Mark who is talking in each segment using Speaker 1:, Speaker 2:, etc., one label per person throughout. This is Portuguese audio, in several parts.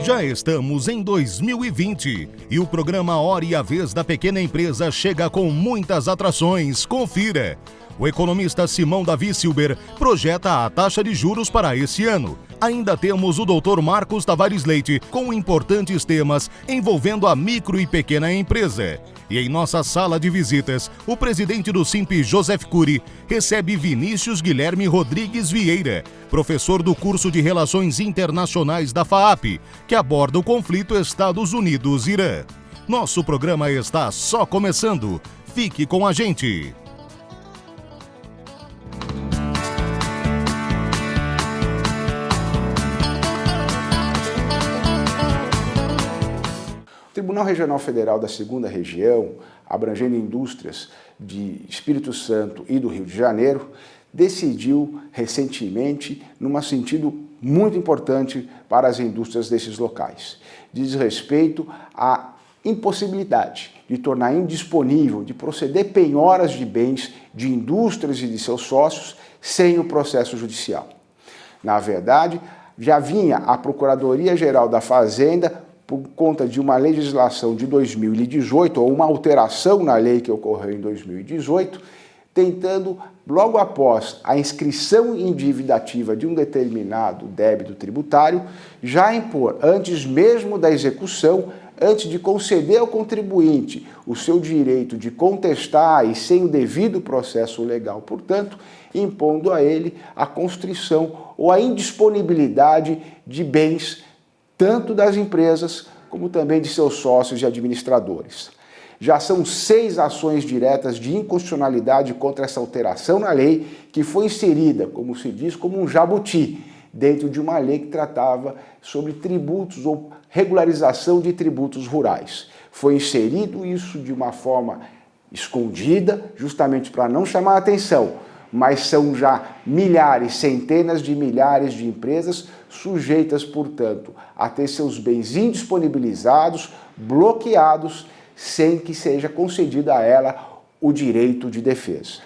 Speaker 1: Já estamos em 2020 e o programa Hora e a Vez da Pequena Empresa chega com muitas atrações. Confira! O economista Simão Davi Silber projeta a taxa de juros para esse ano. Ainda temos o Dr. Marcos Tavares Leite com importantes temas envolvendo a micro e pequena empresa. E em nossa sala de visitas, o presidente do Simp, Joseph Cury, recebe Vinícius Guilherme Rodrigues Vieira, professor do curso de Relações Internacionais da FAAP, que aborda o conflito Estados Unidos-Irã. Nosso programa está só começando. Fique com a gente!
Speaker 2: O Tribunal Regional Federal da 2ª Região, abrangendo indústrias de Espírito Santo e do Rio de Janeiro, decidiu recentemente num sentido muito importante para as indústrias desses locais. Diz respeito à impossibilidade de tornar indisponível, de proceder penhoras de bens de indústrias e de seus sócios sem o processo judicial. Na verdade, já vinha a Procuradoria-Geral da Fazenda por conta de uma legislação de 2018, ou uma alteração na lei que ocorreu em 2018, tentando, logo após a inscrição em dívida ativa de um determinado débito tributário, já impor, antes mesmo da execução, antes de conceder ao contribuinte o seu direito de contestar e sem o devido processo legal, portanto, impondo a ele a constrição ou a indisponibilidade de bens tanto das empresas como também de seus sócios e administradores. Já são 6 ações diretas de inconstitucionalidade contra essa alteração na lei que foi inserida, como se diz, como um jabuti, dentro de uma lei que tratava sobre tributos ou regularização de tributos rurais. Foi inserido isso de uma forma escondida, justamente para não chamar a atenção, mas são já milhares, centenas de milhares de empresas sujeitas, portanto, a ter seus bens indisponibilizados, bloqueados, sem que seja concedido a ela o direito de defesa.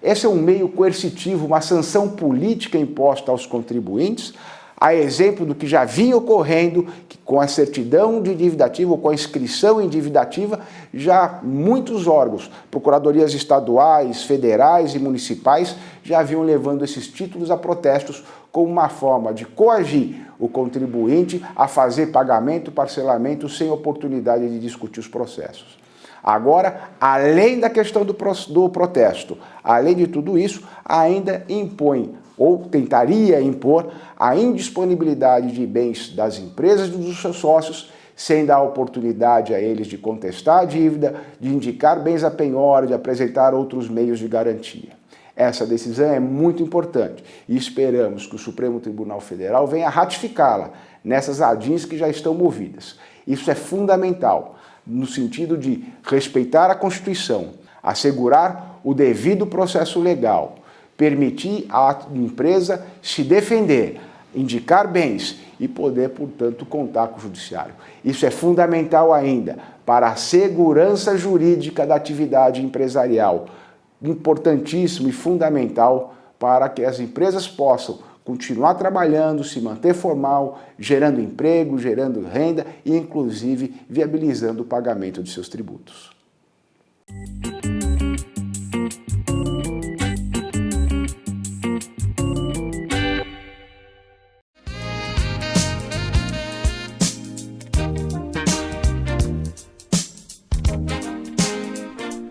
Speaker 2: Esse é um meio coercitivo, uma sanção política imposta aos contribuintes, a exemplo do que já vinha ocorrendo, que com a certidão de dívida ativa ou com a inscrição em dívida ativa, já muitos órgãos, procuradorias estaduais, federais e municipais, já vinham levando esses títulos a protestos como uma forma de coagir o contribuinte a fazer pagamento, parcelamento, sem oportunidade de discutir os processos. Agora, além da questão do protesto, além de tudo isso, ainda impõe ou tentaria impor a indisponibilidade de bens das empresas e dos seus sócios, sem dar oportunidade a eles de contestar a dívida, de indicar bens a penhora, de apresentar outros meios de garantia. Essa decisão é muito importante e esperamos que o Supremo Tribunal Federal venha ratificá-la nessas ADIs que já estão movidas. Isso é fundamental, no sentido de respeitar a Constituição, assegurar o devido processo legal, permitir à empresa se defender, indicar bens e poder, portanto, contar com o judiciário. Isso é fundamental ainda para a segurança jurídica da atividade empresarial, importantíssimo e fundamental para que as empresas possam continuar trabalhando, se manter formal, gerando emprego, gerando renda e, inclusive, viabilizando o pagamento de seus tributos.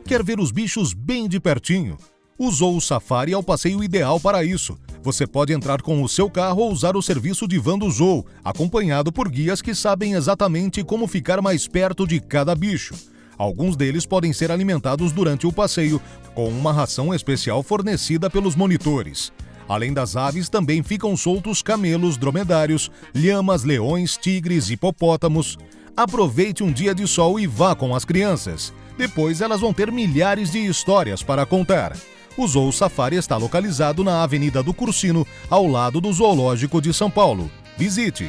Speaker 1: Quer ver os bichos bem de pertinho? O Zoo Safari é o passeio ideal para isso. Você pode entrar com o seu carro ou usar o serviço de van do Zoo, acompanhado por guias que sabem exatamente como ficar mais perto de cada bicho. Alguns deles podem ser alimentados durante o passeio, com uma ração especial fornecida pelos monitores. Além das aves, também ficam soltos camelos, dromedários, lhamas, leões, tigres, hipopótamos. Aproveite um dia de sol e vá com as crianças. Depois elas vão ter milhares de histórias para contar. O Zoo Safari está localizado na Avenida do Cursino, ao lado do Zoológico de São Paulo. Visite!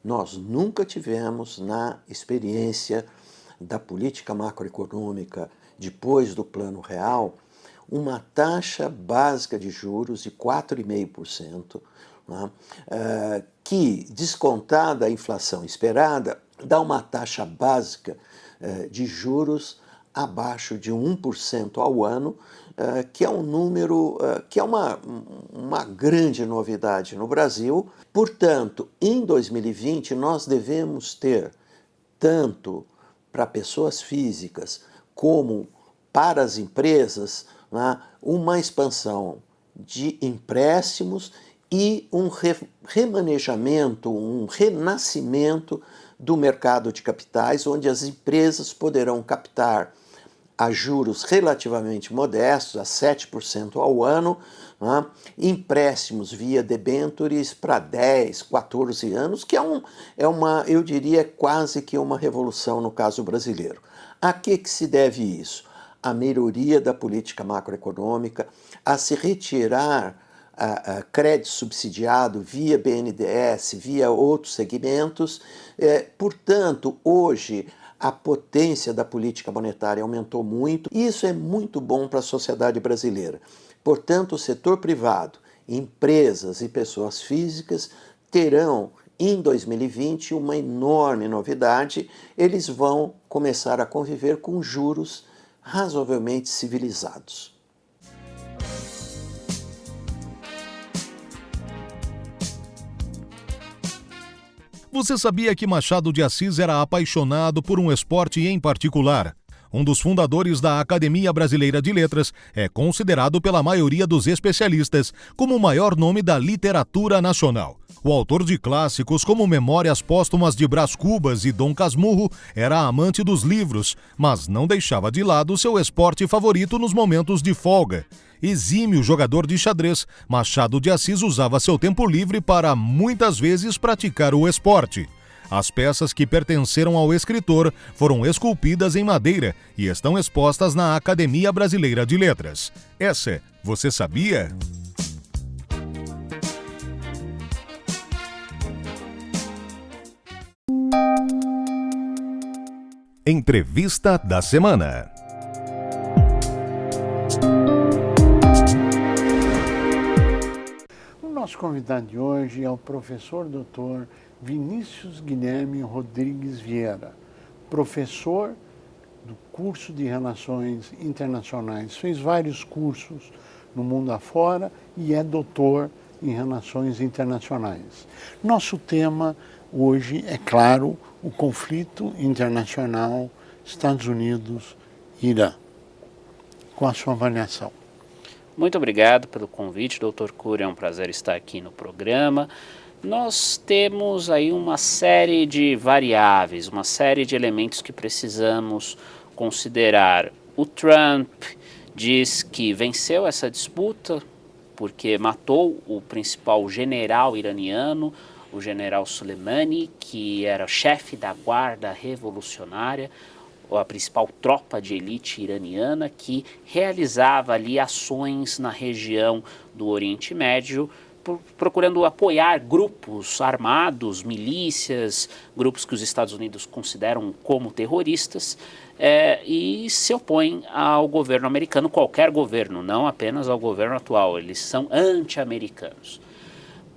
Speaker 3: Nós nunca tivemos na experiência da política macroeconômica depois do Plano Real, uma taxa básica de juros de 4,5%, né, que, descontada a inflação esperada, dá uma taxa básica de juros abaixo de 1% ao ano, que é um número, que é uma grande novidade no Brasil. Portanto, em 2020, nós devemos ter, tanto para pessoas físicas como para as empresas, né, uma expansão de empréstimos e um remanejamento, um renascimento do mercado de capitais, onde as empresas poderão captar a juros relativamente modestos, a 7% ao ano, né, empréstimos via debêntures para 10, 14 anos, que eu diria, quase que uma revolução no caso brasileiro. A que se deve isso? A melhoria da política macroeconômica, a se retirar crédito subsidiado via BNDES, via outros segmentos. Portanto, hoje a potência da política monetária aumentou muito. Isso é muito bom para a sociedade brasileira. Portanto, o setor privado, empresas e pessoas físicas terão em 2020 uma enorme novidade. Eles vão começar a conviver com juros razoavelmente civilizados.
Speaker 1: Você sabia que Machado de Assis era apaixonado por um esporte em particular? Um dos fundadores da Academia Brasileira de Letras, é considerado pela maioria dos especialistas como o maior nome da literatura nacional. O autor de clássicos como Memórias Póstumas de Brás Cubas e Dom Casmurro era amante dos livros, mas não deixava de lado seu esporte favorito nos momentos de folga. Exímio jogador de xadrez, Machado de Assis usava seu tempo livre para, muitas vezes, praticar o esporte. As peças que pertenceram ao escritor foram esculpidas em madeira e estão expostas na Academia Brasileira de Letras. Essa, você sabia? Entrevista da semana.
Speaker 4: O nosso convidado de hoje é o professor Dr. Vinícius Guilherme Rodrigues Vieira, professor do curso de Relações Internacionais. Fez vários cursos no mundo afora e é doutor em Relações Internacionais. Nosso tema hoje é, claro, o conflito internacional Estados Unidos-Irã. Com a sua avaliação.
Speaker 5: Muito obrigado pelo convite, Dr. Cury, é um prazer estar aqui no programa. Nós temos aí uma série de variáveis, uma série de elementos que precisamos considerar. O Trump diz que venceu essa disputa porque matou o principal general iraniano, o general Soleimani, que era chefe da guarda revolucionária, a principal tropa de elite iraniana que realizava ali ações na região do Oriente Médio, procurando apoiar grupos armados, milícias, grupos que os Estados Unidos consideram como terroristas, e se opõem ao governo americano, qualquer governo, não apenas ao governo atual, eles são anti-americanos.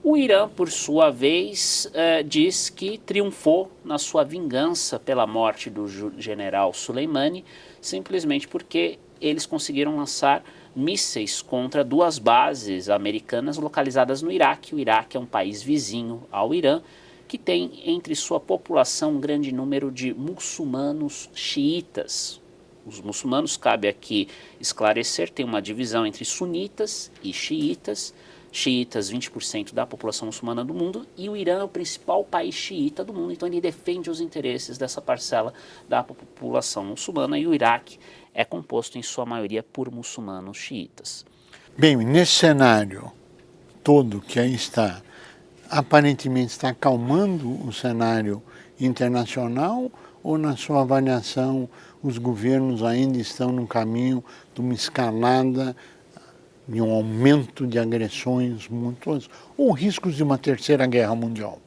Speaker 5: O Irã, por sua vez, diz que triunfou na sua vingança pela morte do general Soleimani, simplesmente porque eles conseguiram lançar mísseis contra duas bases americanas localizadas no Iraque. O Iraque é um país vizinho ao Irã, que tem entre sua população um grande número de muçulmanos xiitas. Os muçulmanos, cabe aqui esclarecer, tem uma divisão entre sunitas e xiitas. Xiitas, 20% da população muçulmana do mundo, e o Irã é o principal país xiita do mundo, então ele defende os interesses dessa parcela da população muçulmana, e o Iraque é composto em sua maioria por muçulmanos xiitas.
Speaker 4: Bem, nesse cenário todo que aí está, aparentemente está acalmando o cenário internacional, ou na sua avaliação os governos ainda estão no caminho de uma escalada, de um aumento de agressões mútuas, ou riscos de uma terceira guerra mundial?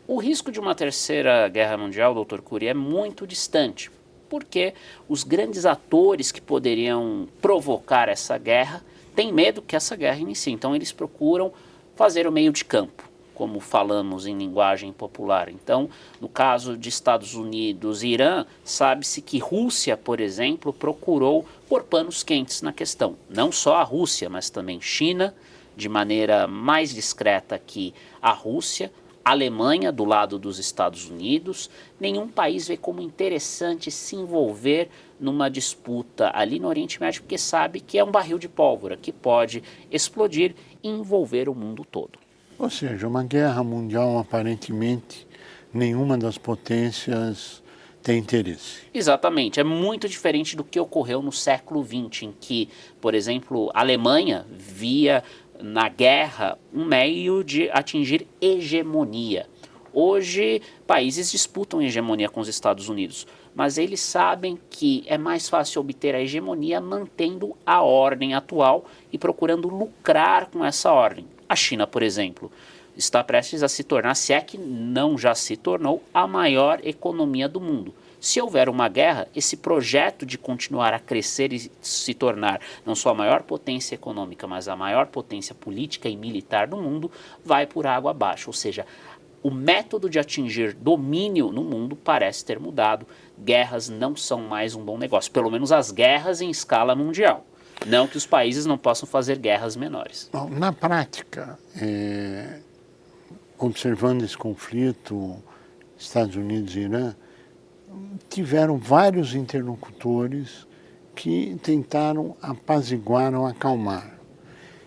Speaker 5: O risco de uma terceira guerra mundial, Dr. Cury, é muito distante. porque os grandes atores que poderiam provocar essa guerra têm medo que essa guerra inicie. Então eles procuram fazer o meio de campo, como falamos em linguagem popular. Então, no caso de Estados Unidos e Irã, sabe-se que Rússia, por exemplo, procurou pôr panos quentes na questão. Não só a Rússia, mas também China, de maneira mais discreta que a Rússia, Alemanha do lado dos Estados Unidos. Nenhum país vê como interessante se envolver numa disputa ali no Oriente Médio, porque sabe que é um barril de pólvora que pode explodir e envolver o mundo todo.
Speaker 4: Ou seja, uma guerra mundial, aparentemente, nenhuma das potências tem interesse.
Speaker 5: Exatamente, é muito diferente do que ocorreu no século XX, em que, por exemplo, a Alemanha via na guerra um meio de atingir hegemonia. Hoje, países disputam hegemonia com os Estados Unidos, mas eles sabem que é mais fácil obter a hegemonia mantendo a ordem atual e procurando lucrar com essa ordem. A China, por exemplo, está prestes a se tornar, se é que não já se tornou, a maior economia do mundo. Se houver uma guerra, esse projeto de continuar a crescer e se tornar não só a maior potência econômica, mas a maior potência política e militar do mundo, vai por água abaixo. Ou seja, o método de atingir domínio no mundo parece ter mudado. Guerras não são mais um bom negócio, pelo menos as guerras em escala mundial. Não que os países não possam fazer guerras menores.
Speaker 4: Bom, na prática, observando esse conflito, Estados Unidos e Irã, tiveram vários interlocutores que tentaram apaziguar ou acalmar.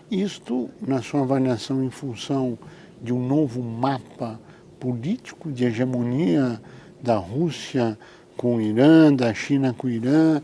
Speaker 4: Isto, na sua avaliação, em função de um novo mapa político de hegemonia da Rússia com o Irã, da China com o Irã,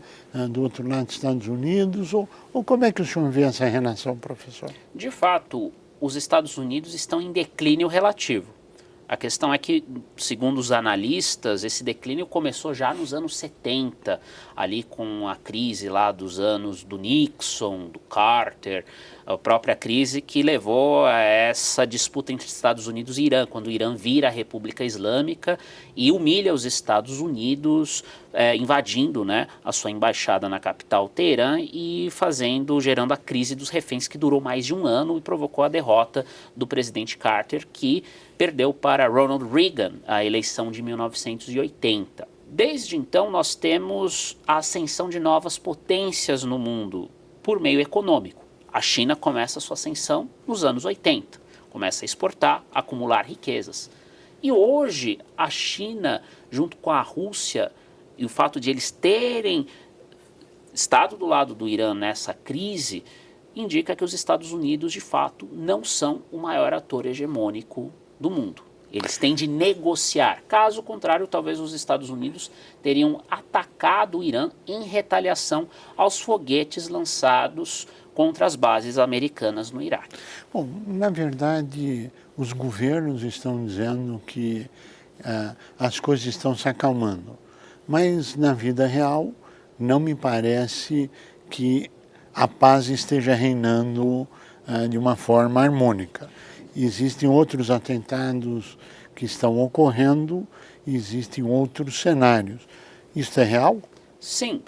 Speaker 4: do outro lado dos Estados Unidos, ou como é que o senhor vê essa relação, professor?
Speaker 5: De fato, os Estados Unidos estão em declínio relativo. A questão é que, segundo os analistas, esse declínio começou já nos anos 70, ali com a crise lá dos anos do Nixon, do Carter, a própria crise que levou a essa disputa entre Estados Unidos e Irã, quando o Irã vira a República Islâmica e humilha os Estados Unidos, invadindo, né, a sua embaixada na capital Teherã e gerando a crise dos reféns, que durou mais de um ano e provocou a derrota do presidente Carter, que perdeu para Ronald Reagan a eleição de 1980. Desde então, nós temos a ascensão de novas potências no mundo por meio econômico. A China começa a sua ascensão nos anos 80, começa a exportar, a acumular riquezas. E hoje, a China, junto com a Rússia, e o fato de eles terem estado do lado do Irã nessa crise, indica que os Estados Unidos, de fato, não são o maior ator hegemônico do mundo. Eles têm de negociar. Caso contrário, talvez os Estados Unidos teriam atacado o Irã em retaliação aos foguetes lançados contra as bases americanas no Iraque.
Speaker 4: Bom, na verdade, os governos estão dizendo que as coisas estão se acalmando, mas na vida real não me parece que a paz esteja reinando de uma forma harmônica. Existem outros atentados que estão ocorrendo, existem outros cenários. Isso é real?
Speaker 5: Sim,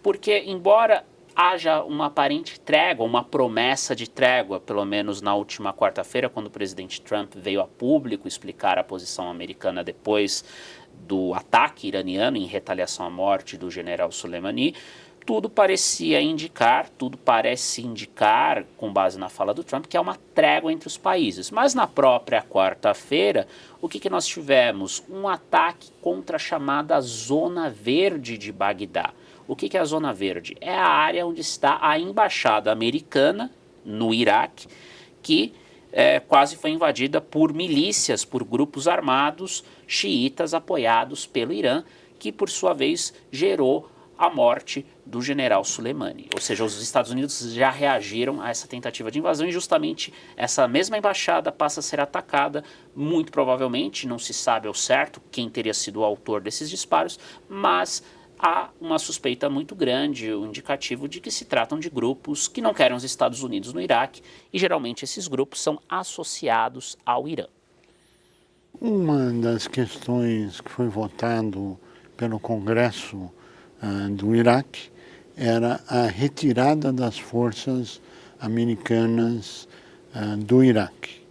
Speaker 5: porque embora haja uma aparente trégua, uma promessa de trégua, pelo menos na última quarta-feira, quando o presidente Trump veio a público explicar a posição americana depois do ataque iraniano em retaliação à morte do general Soleimani, tudo parece indicar, com base na fala do Trump, que é uma trégua entre os países. Mas na própria quarta-feira, o que nós tivemos? Um ataque contra a chamada Zona Verde de Bagdá. O que é a Zona Verde? É a área onde está a embaixada americana no Iraque, que quase foi invadida por milícias, por grupos armados xiitas apoiados pelo Irã, que por sua vez gerou a morte do general Soleimani. Ou seja, os Estados Unidos já reagiram a essa tentativa de invasão e justamente essa mesma embaixada passa a ser atacada, muito provavelmente, não se sabe ao certo quem teria sido o autor desses disparos, mas há uma suspeita muito grande, um indicativo de que se tratam de grupos que não querem os Estados Unidos no Iraque e geralmente esses grupos são associados ao Irã.
Speaker 4: Uma das questões que foi votado pelo Congresso do Iraque era a retirada das forças americanas do Iraque.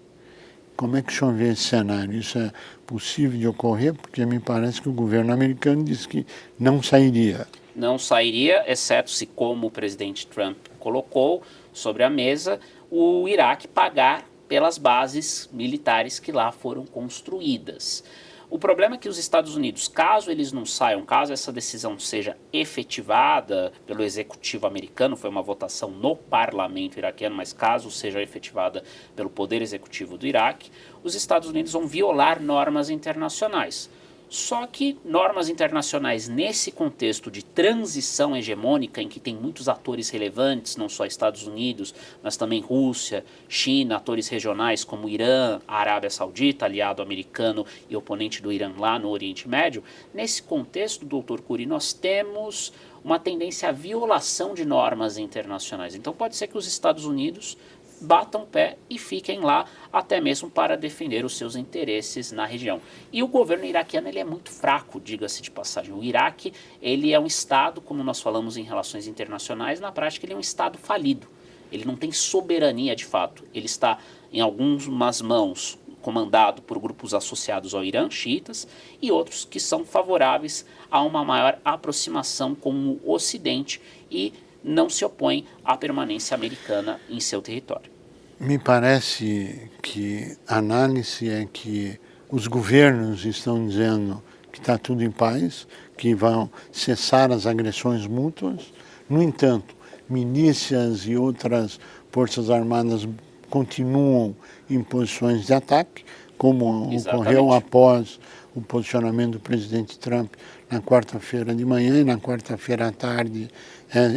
Speaker 4: Como é que o senhor vê esse cenário? Isso é possível de ocorrer? Porque me parece que o governo americano disse que não sairia.
Speaker 5: Não sairia, exceto se, como o presidente Trump colocou sobre a mesa, o Iraque pagar pelas bases militares que lá foram construídas. O problema é que os Estados Unidos, caso eles não saiam, caso essa decisão seja efetivada pelo executivo americano, foi uma votação no parlamento iraquiano, mas caso seja efetivada pelo poder executivo do Iraque, os Estados Unidos vão violar normas internacionais. Só que normas internacionais nesse contexto de transição hegemônica, em que tem muitos atores relevantes, não só Estados Unidos, mas também Rússia, China, atores regionais como Irã, a Arábia Saudita, aliado americano e oponente do Irã lá no Oriente Médio, nesse contexto, Dr. Cury, nós temos uma tendência à violação de normas internacionais. Então pode ser que os Estados Unidos batam o pé e fiquem lá até mesmo para defender os seus interesses na região. E o governo iraquiano ele é muito fraco, diga-se de passagem. O Iraque ele é um Estado, como nós falamos em relações internacionais, na prática ele é um Estado falido. Ele não tem soberania de fato. Ele está em algumas mãos comandado por grupos associados ao Irã, xiitas, e outros que são favoráveis a uma maior aproximação com o Ocidente e não se opõem à permanência americana em seu território.
Speaker 4: Me parece que a análise é que os governos estão dizendo que está tudo em paz, que vão cessar as agressões mútuas. No entanto, milícias e outras forças armadas continuam em posições de ataque, como ocorreu após o posicionamento do presidente Trump na quarta-feira de manhã e na quarta-feira à tarde,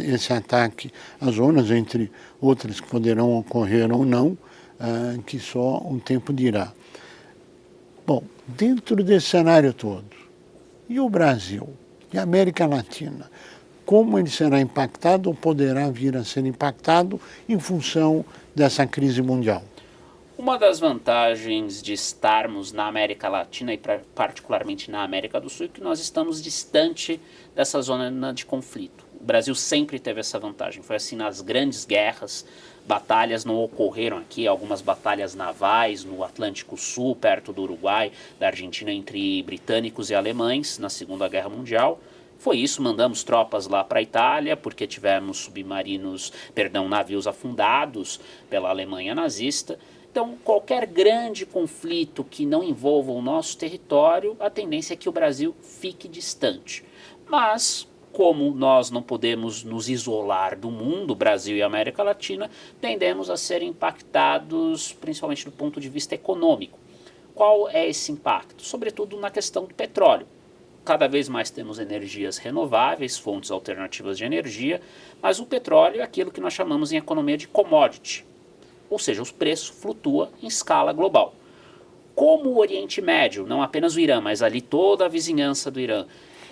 Speaker 4: esse ataque às zonas, entre outras que poderão ocorrer ou não, que só um tempo dirá. Bom, dentro desse cenário todo, e o Brasil, e a América Latina, como ele será impactado ou poderá vir a ser impactado em função dessa crise mundial?
Speaker 5: Uma das vantagens de estarmos na América Latina e particularmente na América do Sul é que nós estamos distante dessa zona de conflito. O Brasil sempre teve essa vantagem. Foi assim nas grandes guerras, batalhas não ocorreram aqui, algumas batalhas navais no Atlântico Sul, perto do Uruguai, da Argentina, entre britânicos e alemães na Segunda Guerra Mundial. Foi isso, mandamos tropas lá para a Itália, porque tivemos navios afundados pela Alemanha nazista. Então, qualquer grande conflito que não envolva o nosso território, a tendência é que o Brasil fique distante. Mas, como nós não podemos nos isolar do mundo, Brasil e América Latina, tendemos a ser impactados principalmente do ponto de vista econômico. Qual é esse impacto? Sobretudo na questão do petróleo. Cada vez mais temos energias renováveis, fontes alternativas de energia, mas o petróleo é aquilo que nós chamamos em economia de commodity. Ou seja, o preço flutua em escala global. Como o Oriente Médio, não apenas o Irã, mas ali toda a vizinhança do Irã,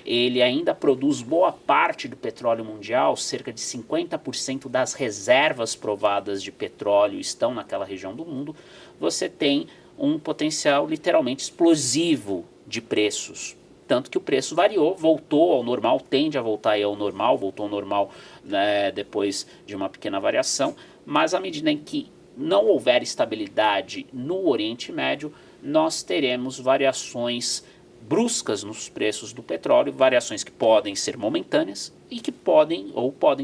Speaker 5: ele ainda produz boa parte do petróleo mundial, cerca de 50% das reservas provadas de petróleo estão naquela região do mundo, você tem um potencial literalmente explosivo de preços. Tanto que o preço variou, voltou ao normal, tende a voltar aí ao normal, voltou ao normal, né, depois de uma pequena variação, mas à medida em que não houver estabilidade no Oriente Médio, nós teremos variações bruscas nos preços do petróleo, variações que podem ser momentâneas e que podem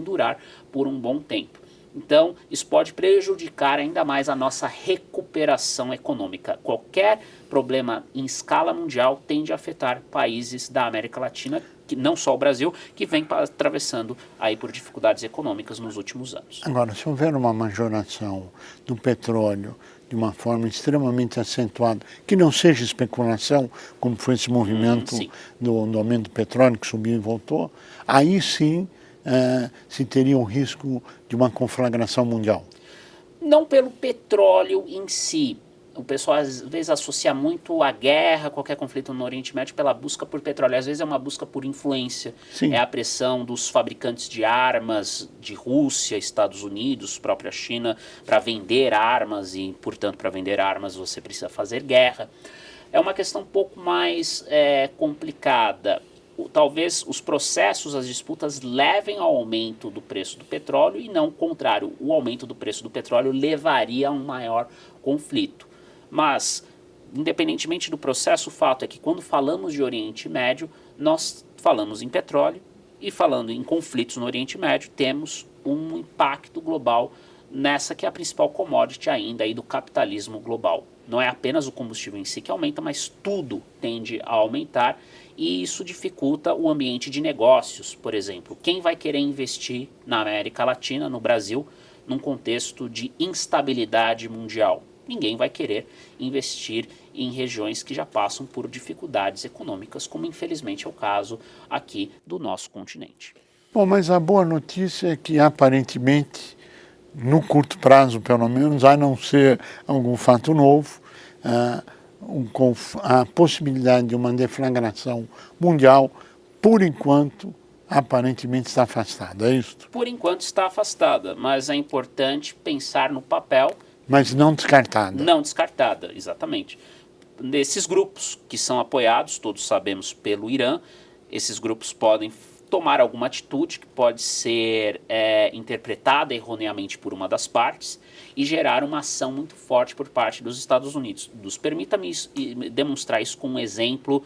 Speaker 5: durar por um bom tempo. Então, isso pode prejudicar ainda mais a nossa recuperação econômica. Qualquer problema em escala mundial tende a afetar países da América Latina, que não só o Brasil, que vem atravessando aí por dificuldades econômicas nos últimos anos.
Speaker 4: Agora, se houver uma majoração do petróleo de uma forma extremamente acentuada, que não seja especulação, como foi esse movimento do aumento do petróleo, que subiu e voltou, aí sim se teria um risco de uma conflagração mundial.
Speaker 5: Não pelo petróleo em si. O pessoal às vezes associa muito a guerra, qualquer conflito no Oriente Médio, pela busca por petróleo. Às vezes é uma busca por influência. Sim. É a pressão dos fabricantes de armas, de Rússia, Estados Unidos, própria China, para vender armas e, portanto, para vender armas você precisa fazer guerra. É uma questão um pouco mais complicada. talvez os processos, as disputas levem ao aumento do preço do petróleo e não o contrário. O aumento do preço do petróleo levaria a um maior conflito. Mas, independentemente do processo, o fato é que quando falamos de Oriente Médio, nós falamos em petróleo e falando em conflitos no Oriente Médio, temos um impacto global nessa que é a principal commodity ainda aí do capitalismo global. Não é apenas o combustível em si que aumenta, mas tudo tende a aumentar e isso dificulta o ambiente de negócios, por exemplo. Quem vai querer investir na América Latina, no Brasil, num contexto de instabilidade mundial? Ninguém vai querer investir em regiões que já passam por dificuldades econômicas, como infelizmente é o caso aqui do nosso continente.
Speaker 4: Bom, mas a boa notícia é que aparentemente, no curto prazo pelo menos, a não ser algum fato novo, a possibilidade de uma deflagração mundial, por enquanto, aparentemente está afastada, é isso?
Speaker 5: Por enquanto está afastada, mas é importante pensar no papel.
Speaker 4: Mas não descartada.
Speaker 5: Não descartada, exatamente. Nesses grupos que são apoiados, todos sabemos, pelo Irã, esses grupos podem tomar alguma atitude que pode ser interpretada erroneamente por uma das partes e gerar uma ação muito forte por parte dos Estados Unidos. Permita-me demonstrar isso com um exemplo,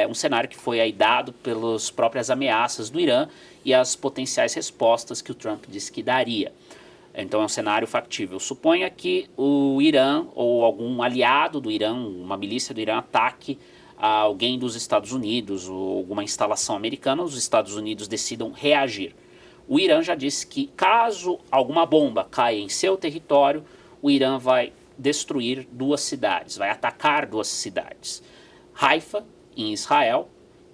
Speaker 5: um cenário que foi aí dado pelas próprias ameaças do Irã e as potenciais respostas que o Trump disse que daria. Então é um cenário factível. Suponha que o Irã ou algum aliado do Irã, uma milícia do Irã, ataque a alguém dos Estados Unidos ou alguma instalação americana, os Estados Unidos decidam reagir. O Irã já disse que caso alguma bomba caia em seu território, o Irã vai destruir 2 cidades, vai atacar 2 cidades. Haifa, em Israel,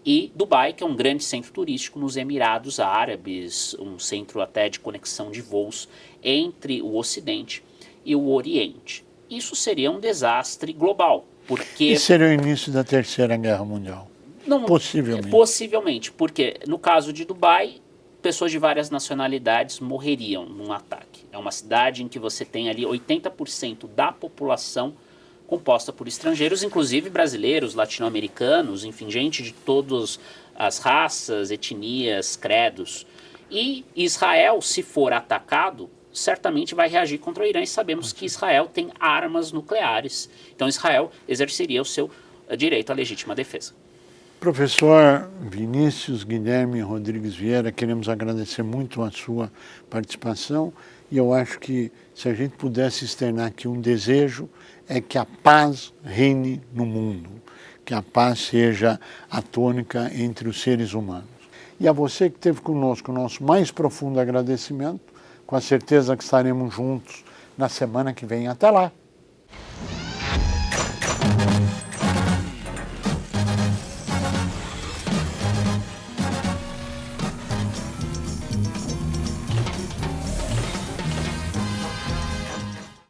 Speaker 5: e Dubai, que é um grande centro turístico nos Emirados Árabes, um centro até de conexão de voos entre o Ocidente e o Oriente. Isso seria um desastre global, porque...
Speaker 4: E seria o início da Terceira Guerra Mundial?
Speaker 5: Não,
Speaker 4: possivelmente.
Speaker 5: Possivelmente, porque no caso de Dubai, pessoas de várias nacionalidades morreriam num ataque. É uma cidade em que você tem ali 80% da população composta por estrangeiros, inclusive brasileiros, latino-americanos, enfim, gente de todas as raças, etnias, credos. E Israel, se for atacado, certamente vai reagir contra o Irã, e sabemos que Israel tem armas nucleares. Então Israel exerceria o seu direito à legítima defesa.
Speaker 4: Professor Vinícius Guilherme Rodrigues Vieira, queremos agradecer muito a sua participação e eu acho que se a gente pudesse externar aqui um desejo é que a paz reine no mundo, que a paz seja a tônica entre os seres humanos. E a você que esteve conosco, o nosso mais profundo agradecimento, com a certeza que estaremos juntos na semana que vem. Até lá!